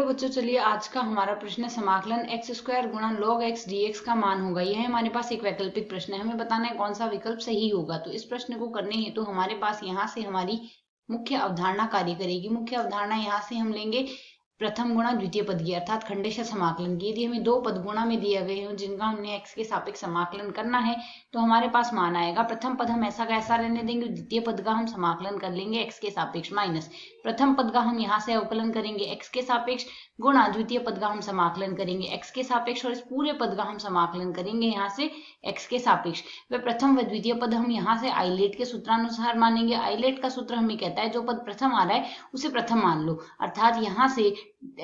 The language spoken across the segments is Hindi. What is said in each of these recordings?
बच्चों, चलिए आज का हमारा प्रश्न समाकलन एक्स स्क्वायर गुणा log x dx का मान होगा। यह हमारे पास एक वैकल्पिक प्रश्न है, हमें बताना है कौन सा विकल्प सही होगा। तो इस प्रश्न को करने हेतु हमारे पास यहाँ से हमारी मुख्य अवधारणा कार्य करेगी। मुख्य अवधारणा यहाँ से हम लेंगे प्रथम गुणा द्वितीय पद की, अर्थात खंडेशह समाकलन की। यदि हमें दो पद गुणा में दिए गए हो जिनका हमने x के सापेक्ष समाकलन करना है तो हमारे पास मान आएगा। प्रथम पद हम ऐसा का ऐसा रहने देंगे, द्वितीय पद का हम समाकलन कर लेंगे x के सापेक्ष माइनस प्रथम पद का हम यहाँ से अवकलन करेंगे x के सापेक्ष गुणा द्वितीय पद का हम समाकलन करेंगे x के सापेक्ष और इस पूरे पद का हम समाकलन करेंगे यहाँ से x के सापेक्ष। वह प्रथम व द्वितीय पद हम यहाँ से आइलेट के सूत्रानुसार मानेंगे। आइलेट का सूत्र हमें कहता है जो पद प्रथम आ रहा है उसे प्रथम मान लो, अर्थात यहाँ से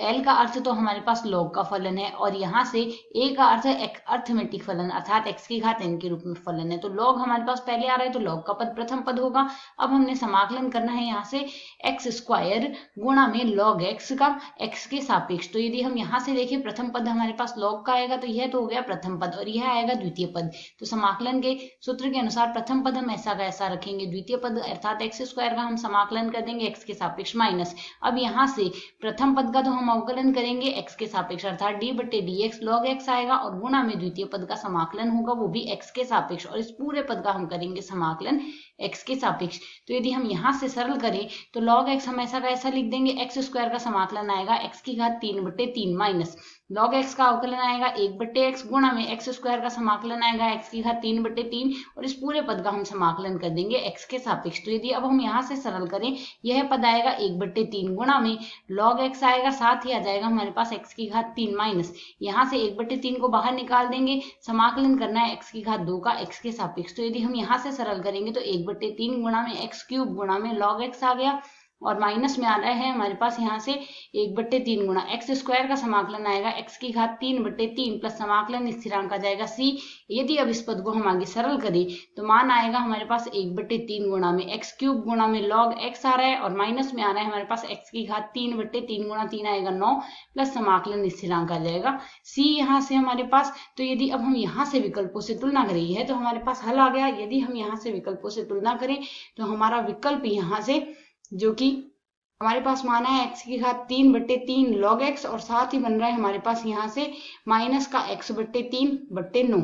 L का अर्थ तो हमारे पास log का फलन है और यहाँ से A का अर्थ है अर्थमेटिक फलन, अर्थात x की घात n के रूप में फलन है। तो log हमारे पास पहले आ रहा है तो log का पद प्रथम पद होगा। अब हमने समाकलन करना है यहाँ से x स्क्वायर गुणा में log x का x के सापेक्ष। तो यदि हम यहाँ से देखें प्रथम पद हमारे पास log का आएगा तो यह तो हो गया प्रथम पद और यह आएगा द्वितीय पद। तो समाकलन के सूत्र के अनुसार प्रथम पद हम ऐसा का ऐसा रखेंगे, द्वितीय पद अर्थात x स्क्वायर का हम समाकलन कर देंगे x के सापेक्ष माइनस। अब यहाँ से प्रथम पद का तो हम अवकलन करेंगे x के सापेक्ष, अर्थात d बटे dx log x आएगा और गुणा में द्वितीय पद का समाकलन होगा वो भी x के सापेक्ष और इस पूरे पद का हम करेंगे समाकलन x के सापेक्ष। तो यदि हम यहाँ से सरल करें तो log x हम ऐसा का ऐसा लिख देंगे, x स्क्वायर का समाकलन आएगा x की घात 3 बटे 3 माइनस log x का अवकलन आएगा 1 बटे x गुणा में x स्क्वायर का समाकलन आएगा x की घात 3 बटे 3 और इस पूरे पद का हम समाकलन कर देंगे x के सापेक्ष। तो यदि अब हम यहाँ से सरल करें यह पद आएगा 1 बटे 3 गुणा में log x आएगा, साथ ही आ जाएगा हमारे पास x की घात 3 माइनस यहाँ से 1 बटे 3 को बाहर निकाल देंगे, समाकलन करना है x की घात 2 का x के सापेक्ष। तो यदि हम यहाँ से सरल करेंगे तो 1 बटे 3 गुणा में x क्यूब गुणा में log x आ गया और माइनस में आ रहा है हमारे पास यहाँ से 1 बटे 3 गुणा x स्क्वायर का समाकलन आएगा x की घात 3 बटे 3 प्लस समाकलन स्थिरांक आ जाएगा c। यदि अब इस पद को हम आगे सरल करें तो मान आएगा हमारे पास 1 बटे 3 गुणा में x क्यूब गुणा में log x आ रहा है और माइनस में आ रहा है हमारे पास x की घात 3 बटे 3 गुणा 3 आएगा 9 प्लस समाकलन स्थिरांक आ जाएगा c यहाँ से हमारे पास। तो यदि अब हम यहाँ से विकल्पों से तुलना करें है तो हमारे पास हल आ गया। यदि हम यहाँ से विकल्पों से तुलना करें तो हमारा विकल्प यहाँ से जो कि हमारे पास माना है x की घात 3 बटे 3 log x और साथ ही बन रहा है हमारे पास यहाँ से माइनस का x बटे 3 बटे 9,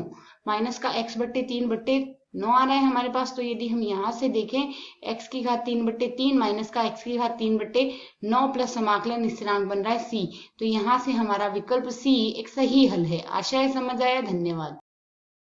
माइनस का x बटे 3 बटे 9 आ रहा है हमारे पास। तो यदि हम यहाँ से देखें x की घात 3 बटे 3 माइनस का x की घात 3 बटे 9 प्लस समाकलन स्थिरांक बन रहा है c। तो यहाँ से हमारा विकल्प c एक सही हल है। आशा है समझ आया। धन्यवाद।